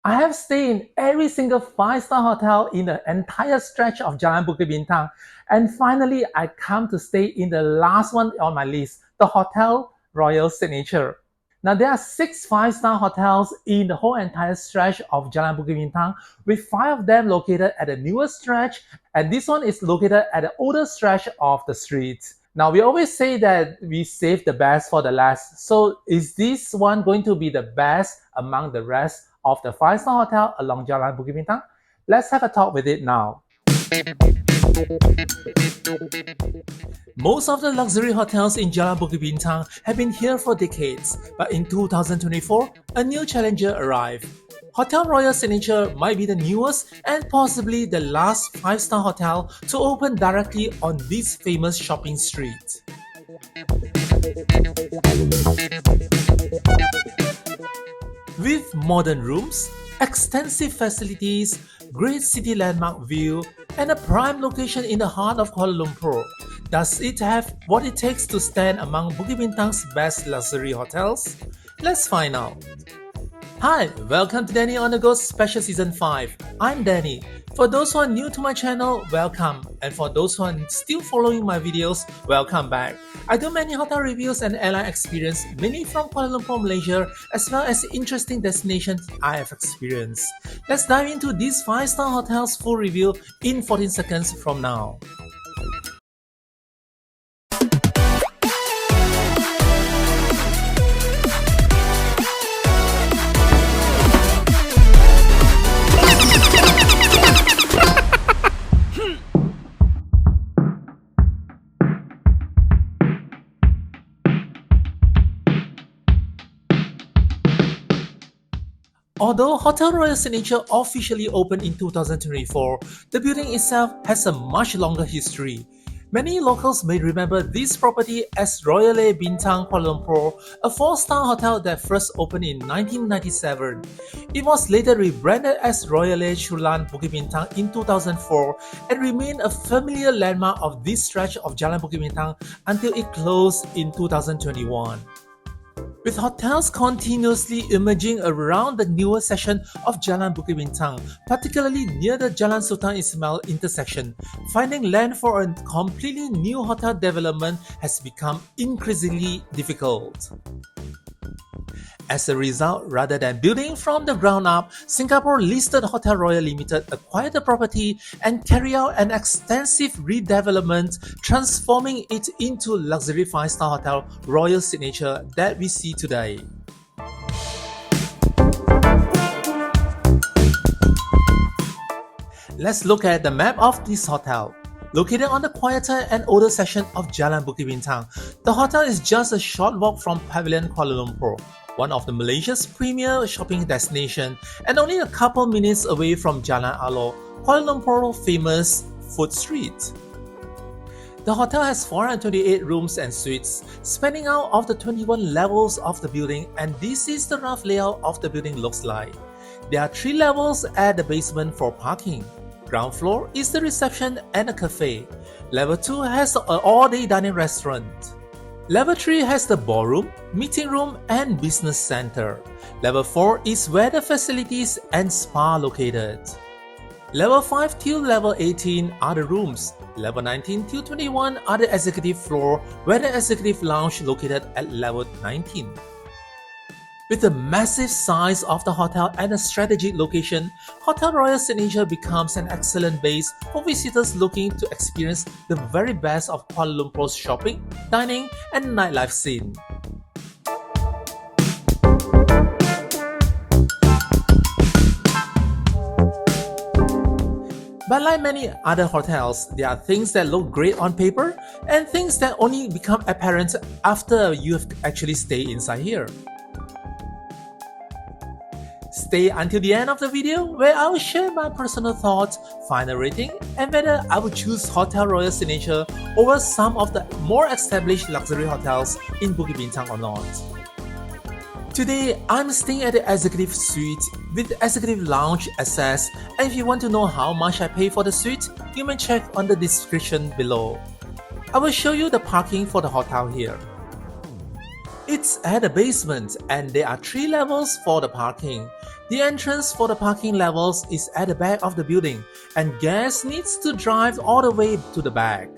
I have stayed in every single 5-star hotel in the entire stretch of Jalan Bukit Bintang, and finally I come to stay in the last one on my list, the Hotel Royal Signature. Now there are 6 5-star hotels in the whole entire stretch of Jalan Bukit Bintang, with 5 of them located at the newer stretch, and this one is located at the older stretch of the street. Now we always say that we save the best for the last. So is this one going to be the best among the rest of the 5-star hotel along Jalan Bukit Bintang? Let's have a talk with it now. Most of the luxury hotels in Jalan Bukit Bintang have been here for decades, but in 2024, a new challenger arrived. Hotel Royal Signature might be the newest and possibly the last 5-star hotel to open directly on this famous shopping street. With modern rooms, extensive facilities, great city landmark view, and a prime location in the heart of Kuala Lumpur, does it have what it takes to stand among Bukit Bintang's best luxury hotels? Let's find out. Hi, welcome to Danny on the Go Special Season 5. I'm Danny. For those who are new to my channel, welcome. And for those who are still following my videos, welcome back. I do many hotel reviews and airline experience, mainly from Kuala Lumpur, Malaysia, as well as interesting destinations I have experienced. Let's dive into these 5-star hotels full review in 14 seconds from now. Although Hotel Royal Signature officially opened in 2024, the building itself has a much longer history. Many locals may remember this property as Royal Bintang Kuala Lumpur, a 4-star hotel that first opened in 1997. It was later rebranded as Royal Jalan Bukit Bintang in 2004 and remained a familiar landmark of this stretch of Jalan Bukit Bintang until it closed in 2021. With hotels continuously emerging around the newer section of Jalan Bukit Bintang, particularly near the Jalan Sultan Ismail intersection, finding land for a completely new hotel development has become increasingly difficult. As a result, rather than building from the ground up, Singapore-listed Hotel Royal Limited acquired the property and carried out an extensive redevelopment, transforming it into luxury 5-star hotel Royal Signature that we see today. Let's look at the map of this hotel. Located on the quieter and older section of Jalan Bukit Bintang, the hotel is just a short walk from Pavilion Kuala Lumpur, one of the Malaysia's premier shopping destinations, and only a couple minutes away from Jalan Alo, Kuala Lumpur's famous food street. The hotel has 428 rooms and suites, spanning out of the 21 levels of the building, and this is the rough layout of the building looks like. There are 3 levels at the basement for parking. Ground floor is the reception and a cafe. Level 2 has an all-day dining restaurant. Level 3 has the ballroom, meeting room, and business center. Level 4 is where the facilities and spa located. Level 5 till level 18 are the rooms. Level 19 till 21 are the executive floor, where the executive lounge located at level 19. With the massive size of the hotel and a strategic location, Hotel Royal Signature becomes an excellent base for visitors looking to experience the very best of Kuala Lumpur's shopping, dining, and nightlife scene. But like many other hotels, there are things that look great on paper and things that only become apparent after you have actually stayed inside here. Stay until the end of the video where I will share my personal thoughts, final rating, and whether I would choose Hotel Royal Signature over some of the more established luxury hotels in Bukit Bintang or not. Today, I'm staying at the executive suite with executive lounge access, and if you want to know how much I pay for the suite, you may check on the description below. I will show you the parking for the hotel here. It's at the basement and there are 3 levels for the parking. The entrance for the parking levels is at the back of the building and guests needs to drive all the way to the back.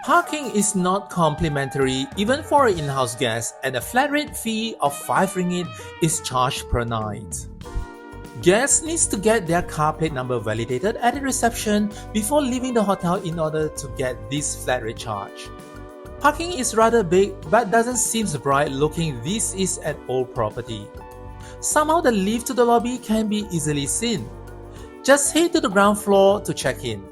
Parking is not complimentary even for an in-house guest and a flat rate fee of 5 ringgit is charged per night. Guests needs to get their car plate number validated at the reception before leaving the hotel in order to get this flat rate charge. Parking is rather big but doesn't seem bright looking. This is an old property. Somehow the lift to the lobby can be easily seen. Just head to the ground floor to check in.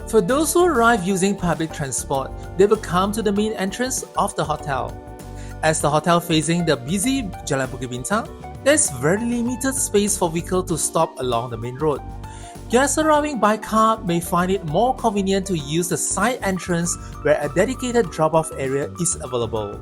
For those who arrive using public transport, they will come to the main entrance of the hotel. As the hotel facing the busy Jalan Bukit Bintang, there is very limited space for vehicles to stop along the main road. Guests arriving by car may find it more convenient to use the side entrance where a dedicated drop-off area is available.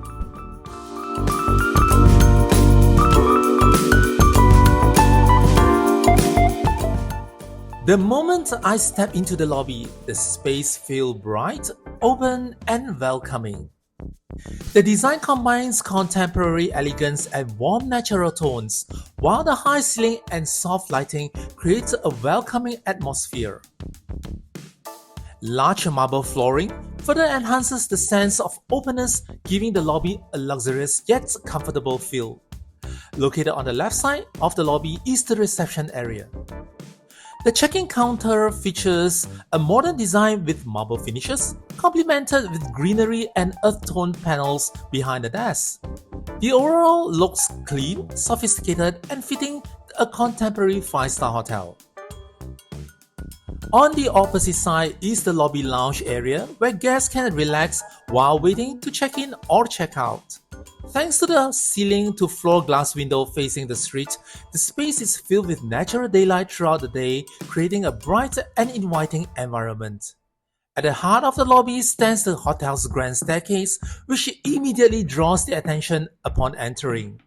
The moment I step into the lobby, the space feels bright, open and welcoming. The design combines contemporary elegance and warm natural tones, while the high ceiling and soft lighting creates a welcoming atmosphere. Large marble flooring further enhances the sense of openness, giving the lobby a luxurious yet comfortable feel. Located on the left side of the lobby is the reception area. The check-in counter features a modern design with marble finishes, complemented with greenery and earth tone panels behind the desk. The overall looks clean, sophisticated, and fitting a contemporary 5-star hotel. On the opposite side is the lobby lounge area where guests can relax while waiting to check in or check out. Thanks to the ceiling to floor glass window facing the street, the space is filled with natural daylight throughout the day, creating a bright and inviting environment. At the heart of the lobby stands the hotel's grand staircase, which immediately draws the attention upon entering.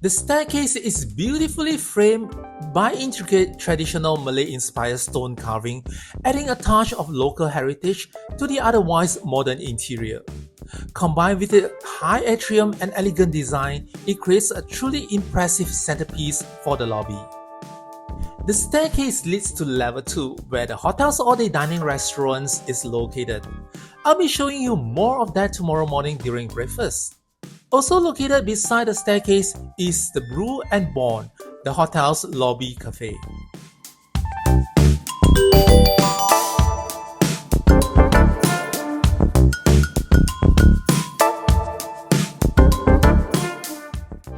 The staircase is beautifully framed by intricate traditional Malay-inspired stone carving, adding a touch of local heritage to the otherwise modern interior. Combined with a high atrium and elegant design, it creates a truly impressive centerpiece for the lobby. The staircase leads to level 2, where the hotel's all-day dining restaurants is located. I'll be showing you more of that tomorrow morning during breakfast. Also located beside the staircase is the Brew and Born, the hotel's lobby cafe.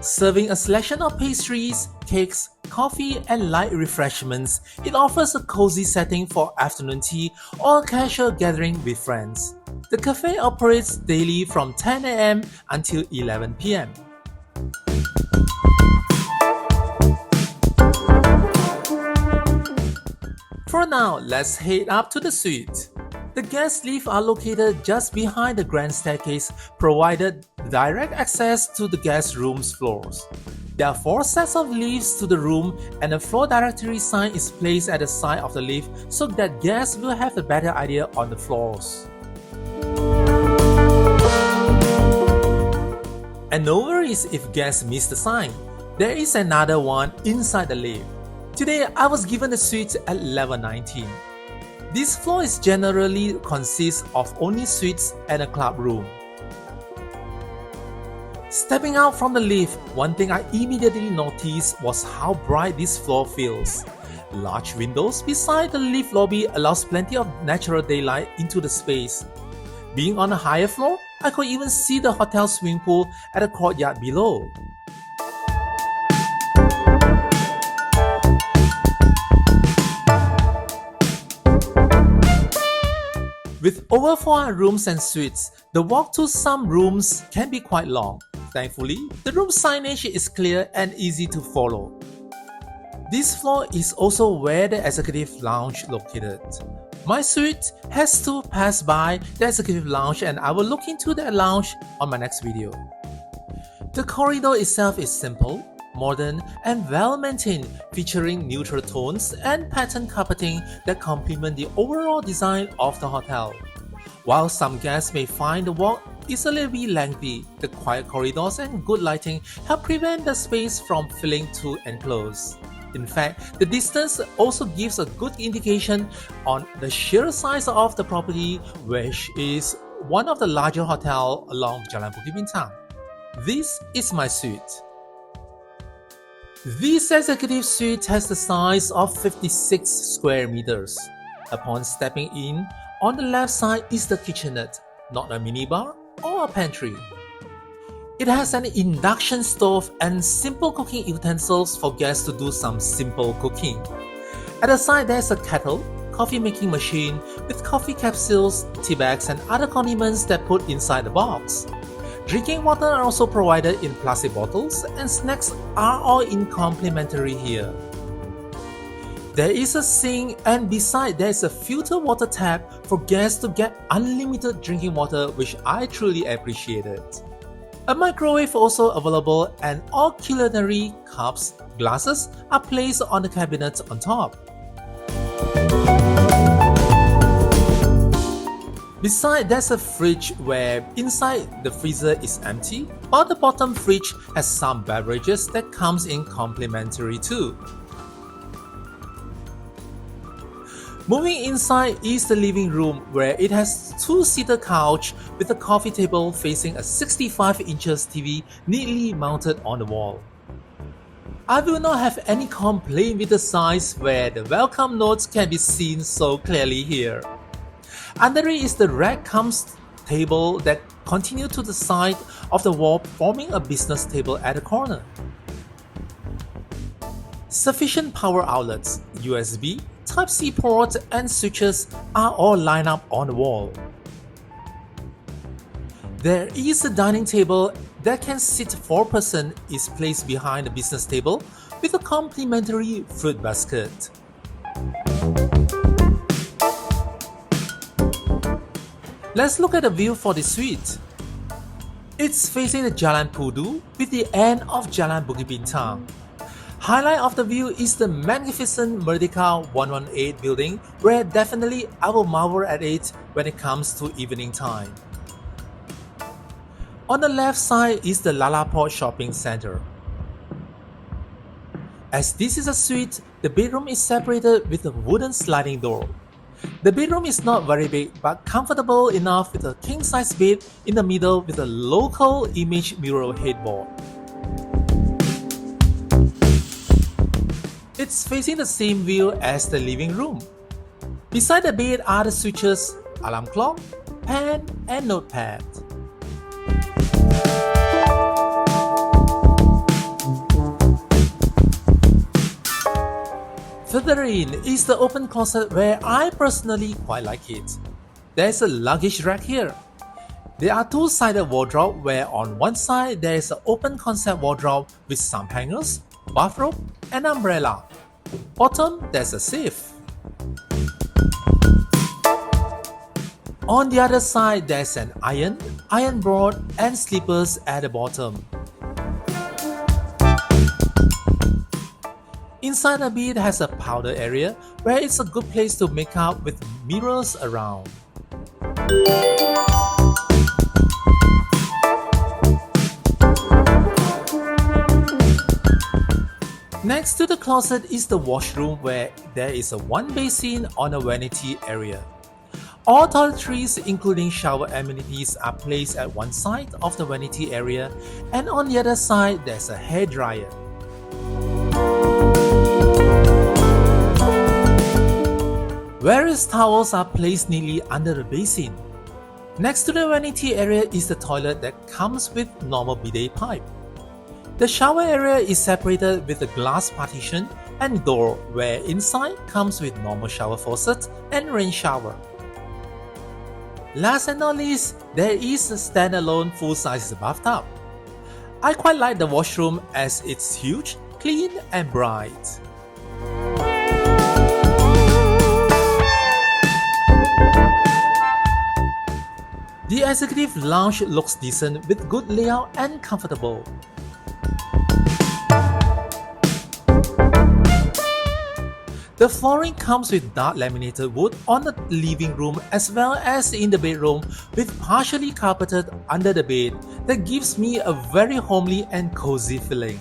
Serving a selection of pastries, cakes, coffee, and light refreshments, it offers a cozy setting for afternoon tea or a casual gathering with friends. The cafe operates daily from 10 a.m. until 11 p.m. For now, let's head up to the suite. The guest lifts are located just behind the grand staircase, provided direct access to the guest room's floors. There are 4 sets of lifts to the room, and a floor directory sign is placed at the side of the lift so that guests will have a better idea on the floors. And no worries if guests miss the sign. There is another one inside the lift. Today, I was given the suite at level 19. This floor is generally consists of only suites and a club room. Stepping out from the lift, one thing I immediately noticed was how bright this floor feels. Large windows beside the lift lobby allows plenty of natural daylight into the space. Being on a higher floor, I could even see the hotel swimming pool at the courtyard below. With over 400 rooms and suites, the walk to some rooms can be quite long. Thankfully, the room signage is clear and easy to follow. This floor is also where the executive lounge located. My suite has to pass by the executive lounge and I will look into the lounge on my next video. The corridor itself is simple, modern, and well-maintained, featuring neutral tones and pattern carpeting that complement the overall design of the hotel. While some guests may find the walk is a little bit lengthy, the quiet corridors and good lighting help prevent the space from feeling too enclosed. In fact, the distance also gives a good indication on the sheer size of the property, which is one of the larger hotels along Jalan Bukit Bintang. This is my suite. This executive suite has the size of 56 square meters. Upon stepping in, on the left side is the kitchenette, not a minibar or a pantry. It has an induction stove and simple cooking utensils for guests to do some simple cooking. At the side there's a kettle, coffee making machine with coffee capsules, tea bags and other condiments that put inside the box. Drinking water are also provided in plastic bottles and snacks are all in complimentary here. There is a sink and beside there is a filter water tap for guests to get unlimited drinking water, which I truly appreciated. A microwave also available and all culinary cups, glasses are placed on the cabinet on top. Beside there's a fridge where inside the freezer is empty, but the bottom fridge has some beverages that comes in complimentary too. Moving inside is the living room where it has two-seater couch with a coffee table facing a 65 inches TV neatly mounted on the wall. I will not have any complaint with the size where the welcome notes can be seen so clearly here. Under it is the rack comes table that continue to the side of the wall forming a business table at the corner. Sufficient power outlets, USB, Type-C port and switches are all lined up on the wall. There is a dining table that can sit 4 persons is placed behind the business table with a complimentary fruit basket. Let's look at the view for the suite. It's facing the Jalan Pudu with the end of Jalan Bukit Bintang. Highlight of the view is the magnificent Merdeka 118 building where definitely I will marvel at it when it comes to evening time. On the left side is the Lalaport shopping center. As this is a suite, the bedroom is separated with a wooden sliding door. The bedroom is not very big but comfortable enough with a king-size bed in the middle with a local image mural headboard. It's facing the same view as the living room. Beside the bed are the switches, alarm clock, pen and notepad. Further in is the open closet where I personally quite like it. There's a luggage rack here. There are two-sided wardrobe where on one side there is an open concept wardrobe with some hangers, bathrobe and umbrella. Bottom there's a safe. On the other side there's an iron board and slippers at the bottom. Inside the bed has a powder area where it's a good place to make up with mirrors around. Next to the closet is the washroom where there is a one basin on a vanity area. All toiletries including shower amenities are placed at one side of the vanity area and on the other side there's a hair dryer. Various towels are placed neatly under the basin. Next to the vanity area is the toilet that comes with normal bidet pipe. The shower area is separated with a glass partition and door where inside comes with normal shower faucet and rain shower. Last and not least, there is a standalone full-size bathtub. I quite like the washroom as it's huge, clean and bright. The The executive lounge looks decent with good layout and comfortable. The flooring comes with dark laminated wood on the living room as well as in the bedroom with partially carpeted under the bed that gives me a very homely and cozy feeling.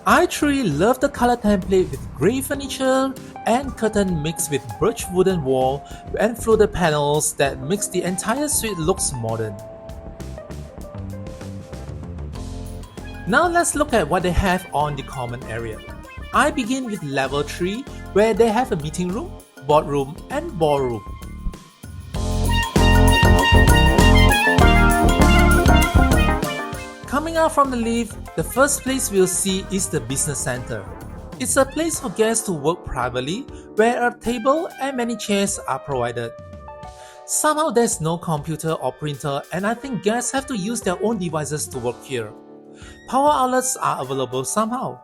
I truly love the color template with grey furniture and curtain mixed with birch wooden wall and fluted panels that makes the entire suite looks modern. Now let's look at what they have on the common area. I begin with level 3 where they have a meeting room, boardroom and ballroom. Coming out from the lift, the first place we'll see is the business center. It's a place for guests to work privately where a table and many chairs are provided. Somehow there's no computer or printer and I think guests have to use their own devices to work here. Power outlets are available somehow.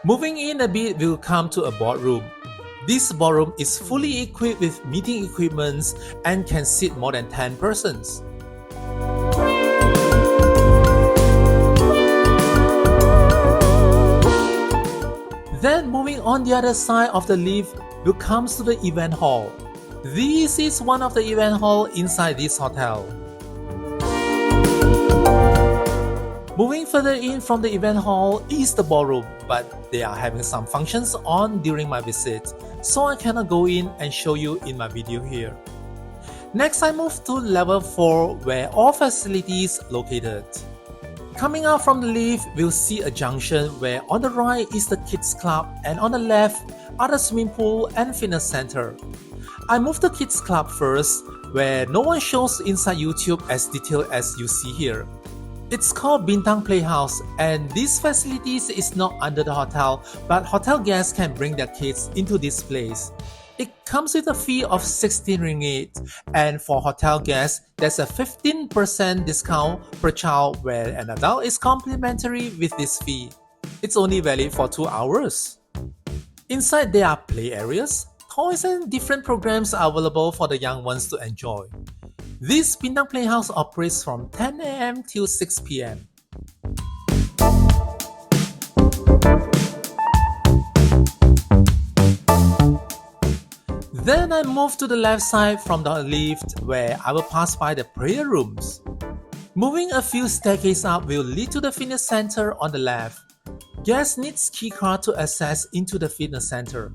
Moving in a bit, we'll come to a boardroom. This boardroom is fully equipped with meeting equipment and can seat more than 10 persons. Then moving on the other side of the lift, we'll come to the event hall. This is one of the event hall inside this hotel. Moving further in from the event hall is the ballroom, but they are having some functions on during my visit, so I cannot go in and show you in my video here. Next I move to level 4 where all facilities located. Coming out from the lift, we'll see a junction where on the right is the kids club and on the left are the swimming pool and fitness center. I move the kids club first where no one shows inside YouTube as detailed as you see here. It's called Bintang Playhouse and this facilities is not under the hotel, but hotel guests can bring their kids into this place. It comes with a fee of 16 ringgit and for hotel guests, there's a 15% discount per child where an adult is complimentary with this fee. It's only valid for 2 hours. Inside there are play areas, toys and different programs are available for the young ones to enjoy. This Bintang Playhouse operates from 10 AM till 6 PM. Then I move to the left side from the lift where I will pass by the prayer rooms. Moving a few staircases up will lead to the fitness center on the left. Guests need keycard to access into the fitness center.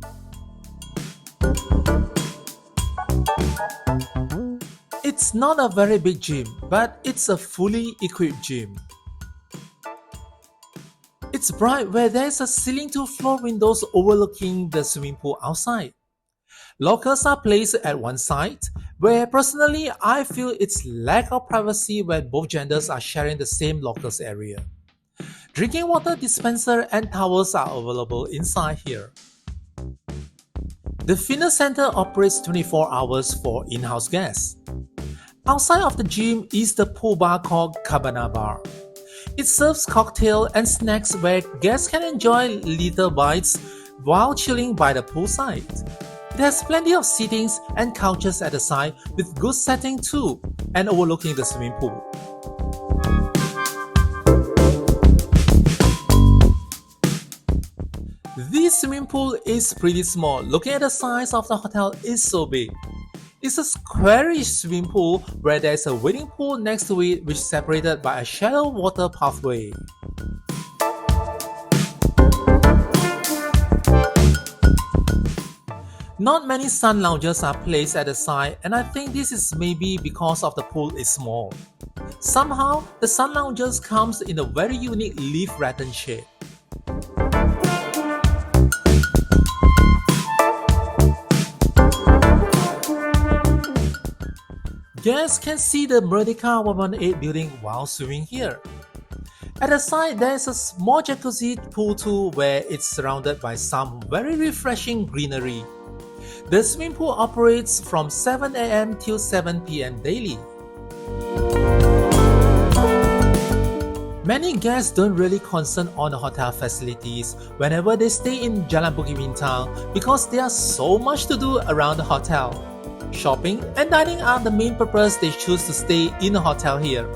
It's not a very big gym, but it's a fully equipped gym. It's bright where there's a ceiling to floor windows overlooking the swimming pool outside. Lockers are placed at one side, where personally I feel it's lack of privacy when both genders are sharing the same lockers area. Drinking water dispenser and towels are available inside here. The fitness center operates 24 hours for in-house guests. Outside of the gym is the pool bar called Cabana bar. It serves cocktail and snacks where guests can enjoy little bites while chilling by the poolside. It has plenty of seatings and couches at the side with good setting too and overlooking the swimming pool. This swimming pool is pretty small. Looking at the size of the hotel is so big. It's a squarish swimming pool where there is a wading pool next to it which is separated by a shallow water pathway. Not many sun lounges are placed at the side and I think this is maybe because of the pool is small. Somehow, the sun lounges comes in a very unique leaf rattan shape. Guests can see the Merdeka 118 building while swimming here. At the side, there is a small jacuzzi pool too where it's surrounded by some very refreshing greenery. The swimming pool operates from 7 AM till 7 PM daily. Many guests don't really concern on the hotel facilities whenever they stay in Jalan Bukit Bintang because there are so much to do around the hotel. Shopping and dining are the main purpose they choose to stay in a hotel here.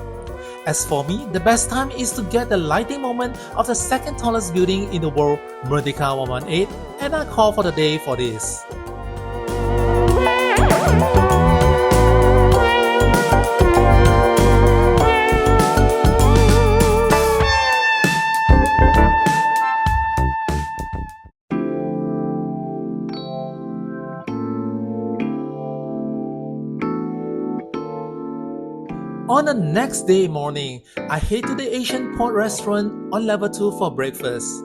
As for me, the best time is to get the lighting moment of the second tallest building in the world, Merdeka 118, and I call for the day for this. On the next day morning, I head to the Asian Port restaurant on level 2 for breakfast.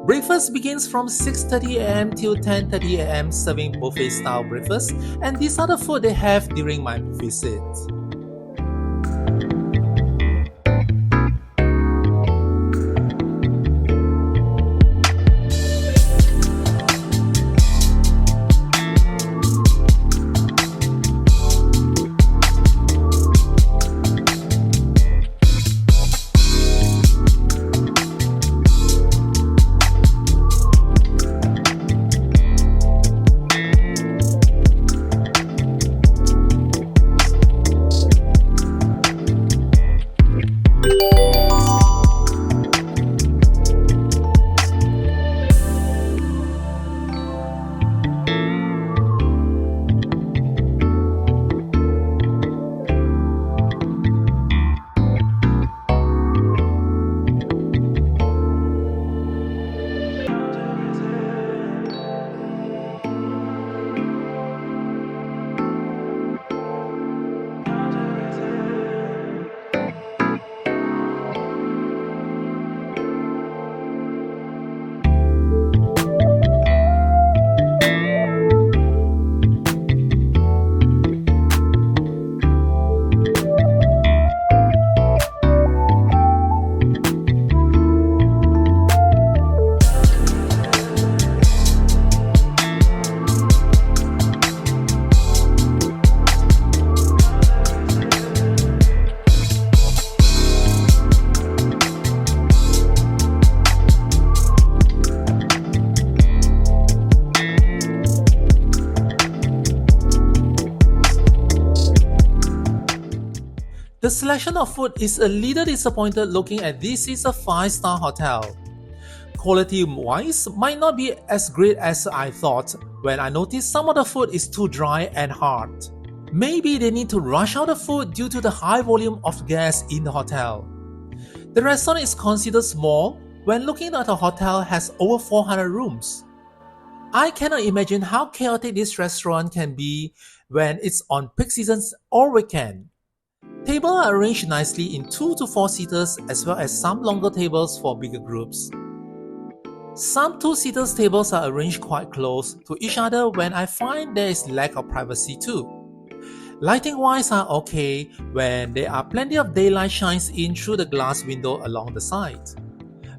Breakfast begins from 6:30 am till 10:30 am serving buffet style breakfast, and these are the food they have during my visit. The selection of food is a little disappointed looking at this is a 5-star hotel. Quality-wise might not be as great as I thought when I noticed some of the food is too dry and hard. Maybe they need to rush out the food due to the high volume of guests in the hotel. The restaurant is considered small when looking at a hotel has over 400 rooms. I cannot imagine how chaotic this restaurant can be when it's on peak seasons or weekend. Tables are arranged nicely in 2 to 4 seaters as well as some longer tables for bigger groups. Some 2-seaters tables are arranged quite close to each other when I find there is lack of privacy too. Lighting wise are okay when there are plenty of daylight shines in through the glass window along the side.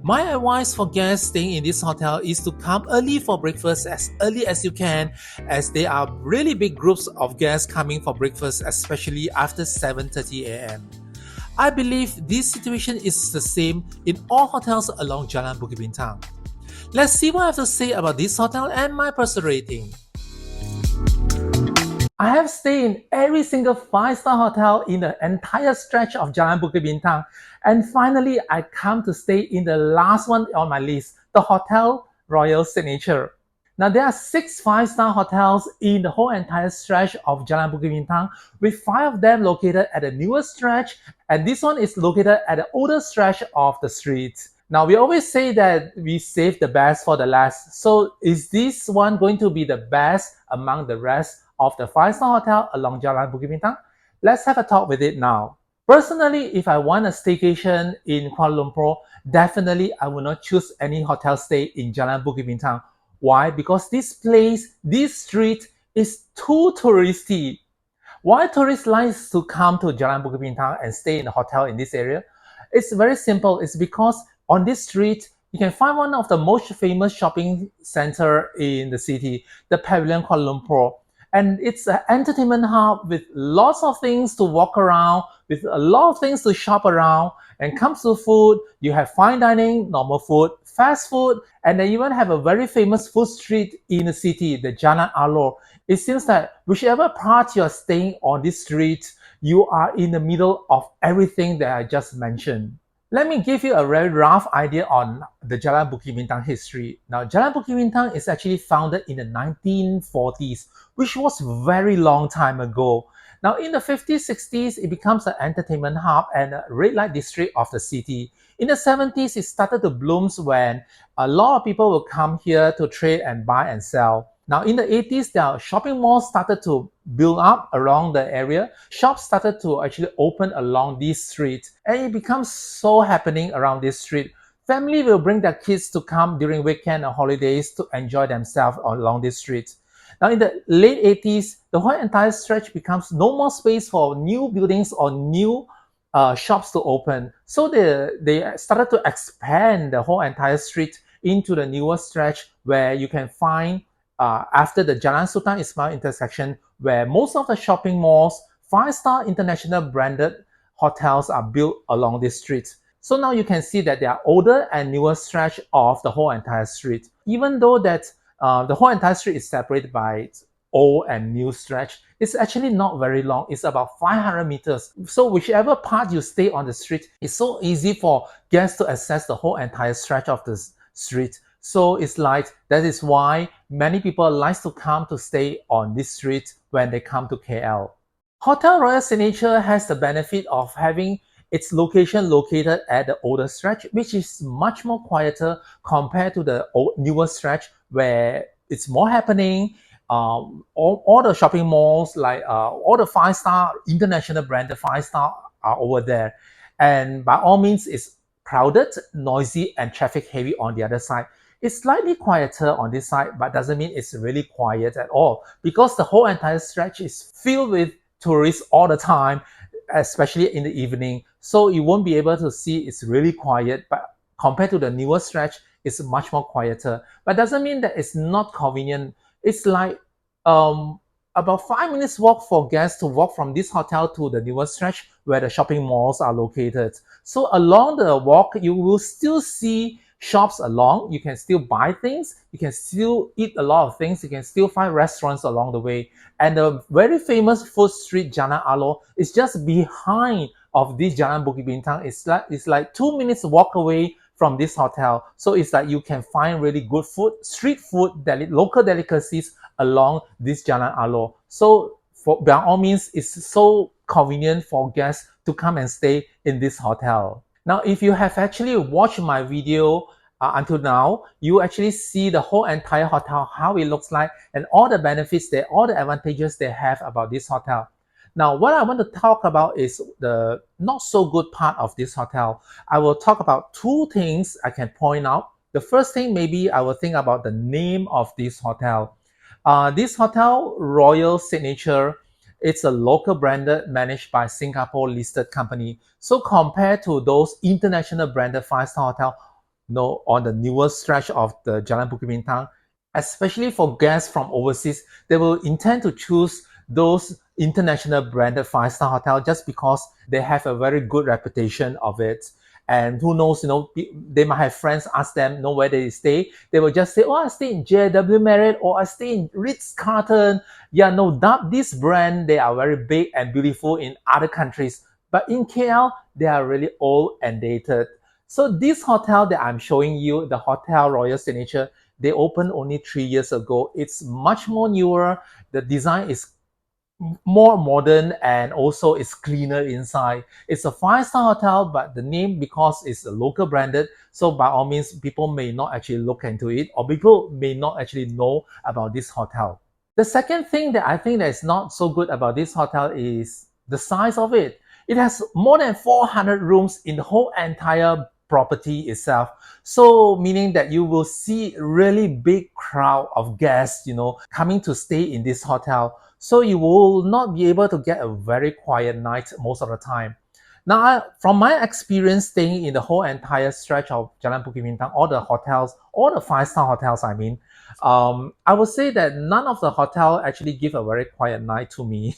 My advice for guests staying in this hotel is to come early for breakfast as early as you can, as there are really big groups of guests coming for breakfast, especially after 7:30 am. I believe this situation is the same in all hotels along Jalan Bukit Bintang. Let's see what I have to say about this hotel and my personal rating. I have stayed in every single 5-star hotel in the entire stretch of Jalan Bukit Bintang, and finally I come to stay in the last one on my list, the Hotel Royal Signature. Now there are 6 5-star hotels in the whole entire stretch of Jalan Bukit Bintang, with 5 of them located at the newer stretch, and this one is located at the older stretch of the street. Now we always say that we save the best for the last, so is this one going to be the best among the rest of the 5-star hotel along Jalan Bukit Bintang? Let's have a talk with it now. Personally, if I want a staycation in Kuala Lumpur, definitely I will not choose any hotel stay in Jalan Bukit Bintang. Why? Because this place, this street is too touristy. Why tourists like to come to Jalan Bukit Bintang and stay in a hotel in this area? It's very simple. It's because on this street, you can find one of the most famous shopping center in the city, the Pavilion Kuala Lumpur. And it's an entertainment hub with lots of things to walk around, with a lot of things to shop around. And comes to food, you have fine dining, normal food, fast food, and they even have a very famous food street in the city, the Jalan Alor. It seems that whichever part you're staying on this street, you are in the middle of everything that I just mentioned. Let me give you a very rough idea on the Jalan Bukit Bintang history. Now, Jalan Bukit Bintang is actually founded in the 1940s, which was very long time ago. Now, in the 50s, 60s, it becomes an entertainment hub and a red light district of the city. In the 70s, it started to bloom when a lot of people will come here to trade and buy and sell. Now, in the 80s, the shopping malls started to build up around the area. Shops started to actually open along this street, and it becomes so happening around this street. Family will bring their kids to come during weekend or holidays to enjoy themselves along this street. Now, in the late 80s, the whole entire stretch becomes no more space for new buildings or new shops to open. So they started to expand the whole entire street into the newer stretch where you can find after the Jalan Sultan Ismail intersection, where most of the shopping malls, five-star international branded hotels are built along this street. So now you can see that there are older and newer stretch of the whole entire street. Even though that the whole entire street is separated by old and new stretch, it's actually not very long. It's about 500 meters. So whichever part you stay on the street, it's so easy for guests to access the whole entire stretch of the street. So it's like that is why many people like to come to stay on this street when they come to KL. Hotel Royal Signature has the benefit of having its location located at the older stretch, which is much more quieter compared to the newer stretch where it's more happening. All the shopping malls, like all the five-star international branded five-star are over there. And by all means, it's crowded, noisy, and traffic heavy on the other side. It's slightly quieter on this side, but doesn't mean it's really quiet at all because the whole entire stretch is filled with tourists all the time, especially in the evening. So you won't be able to see it's really quiet, but compared to the newer stretch, it's much more quieter. But doesn't mean that it's not convenient. It's like about 5 minutes walk for guests to walk from this hotel to the newer stretch where the shopping malls are located. So along the walk, you will still see shops along. You can still buy things. You can still eat a lot of things. You can still find restaurants along the way. And the very famous food street Jalan Alor is just behind of this Jalan Bukit Bintang. It's like 2 minutes walk away from this hotel. So it's like you can find really good food, street food, local delicacies along this Jalan Alor. So by all means, it's so convenient for guests to come and stay in this hotel. Now, if you have actually watched my video until now, you actually see the whole entire hotel, how it looks like, and all the benefits, all the advantages they have about this hotel. Now, what I want to talk about is the not so good part of this hotel. I will talk about two things I can point out. The first thing, maybe I will think about the name of this hotel. This hotel, Royal Signature, it's a local branded managed by Singapore listed company. So compared to those international branded five-star hotel, on the newer stretch of the Jalan Bukit Bintang, especially for guests from overseas, they will intend to choose those international branded five-star hotel just because they have a very good reputation of it. And who knows, they might have friends ask them, where they stay. They will just say, oh, I stay in JW Marriott or I stay in Ritz-Carlton. Yeah, no doubt this brand, they are very big and beautiful in other countries. But in KL, they are really old and dated. So this hotel that I'm showing you, the Hotel Royal Signature, they opened only 3 years ago. It's much more newer. The design is more modern and also it's cleaner inside. It's a five-star hotel, but the name, because it's a local branded, so by all means, people may not actually look into it or people may not actually know about this hotel. The second thing that I think that is not so good about this hotel is the size of it. It has more than 400 rooms in the whole entire property itself. So meaning that you will see really big crowd of guests, coming to stay in this hotel. So you will not be able to get a very quiet night most of the time. Now, from my experience staying in the whole entire stretch of Jalan Bukit Bintang, all the hotels, all the five-star hotels, I mean, I would say that none of the hotel actually give a very quiet night to me.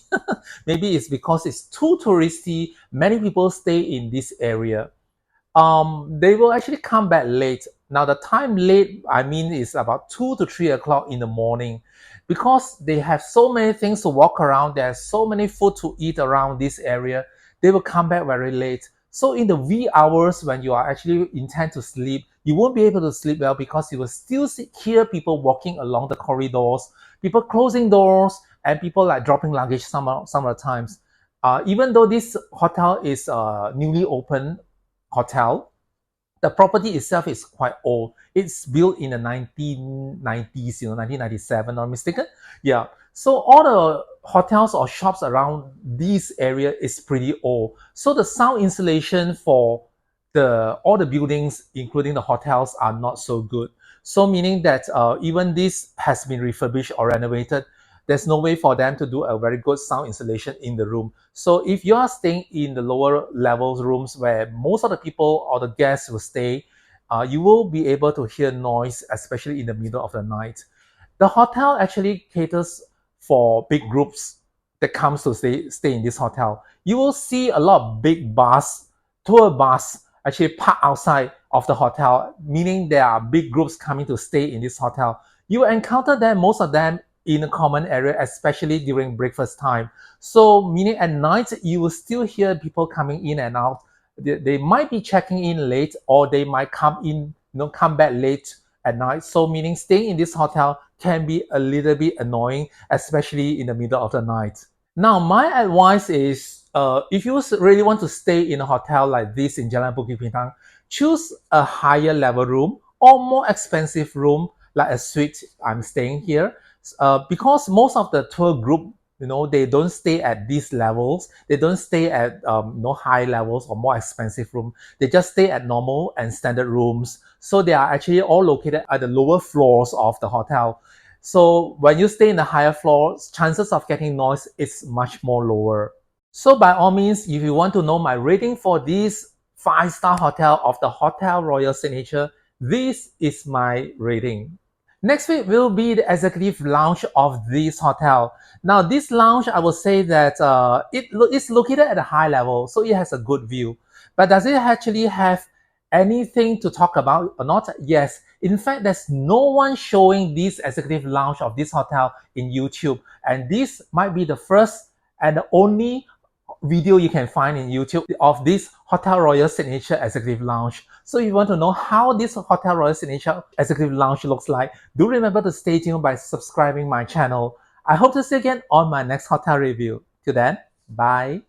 Maybe it's because it's too touristy. Many people stay in this area. They will actually come back late. Now, the time late, I mean, is about 2 to 3 o'clock in the morning because they have so many things to walk around. There's so many food to eat around this area. They will come back very late. So in the wee hours when you are actually intend to sleep, you won't be able to sleep well because you will still hear people walking along the corridors, people closing doors, and people like dropping luggage some of the times. Even though this hotel is newly open hotel, the property itself is quite old. It's built in the 1990s, 1997, not mistaken. Yeah. So all the hotels or shops around this area is pretty old. So the sound insulation for all the buildings, including the hotels, are not so good. So meaning that even this has been refurbished or renovated, there's no way for them to do a very good sound insulation in the room. So if you are staying in the lower levels rooms where most of the people or the guests will stay, you will be able to hear noise, especially in the middle of the night. The hotel actually caters for big groups that comes to stay in this hotel. You will see a lot of big bus, tour bus, actually parked outside of the hotel, meaning there are big groups coming to stay in this hotel. You will encounter them, most of them in a common area, especially during breakfast time. So meaning at night, you will still hear people coming in and out. They might be checking in late or they might come in, come back late at night. So meaning staying in this hotel can be a little bit annoying, especially in the middle of the night. Now, my advice is if you really want to stay in a hotel like this in Jalan Bukit Bintang, choose a higher level room or more expensive room like a suite I'm staying here. Because most of the tour group, they don't stay at these levels. They don't stay at high levels or more expensive room. They just stay at normal and standard rooms. So they are actually all located at the lower floors of the hotel. So when you stay in the higher floors, chances of getting noise is much more lower. So by all means, if you want to know my rating for this 5-star hotel of the Hotel Royal Signature, this is my rating. Next week will be the executive lounge of this hotel. Now, this lounge, I will say that it's located at a high level, so it has a good view. But does it actually have anything to talk about or not? Yes. In fact, there's no one showing this executive lounge of this hotel in YouTube. And this might be the first and the only video you can find in YouTube of this Hotel Royal Signature Executive Lounge. So if you want to know how this Hotel Royal Signature Executive Lounge looks like, do remember to stay tuned by subscribing my channel. I hope to see you again on my next hotel review. Till then, bye.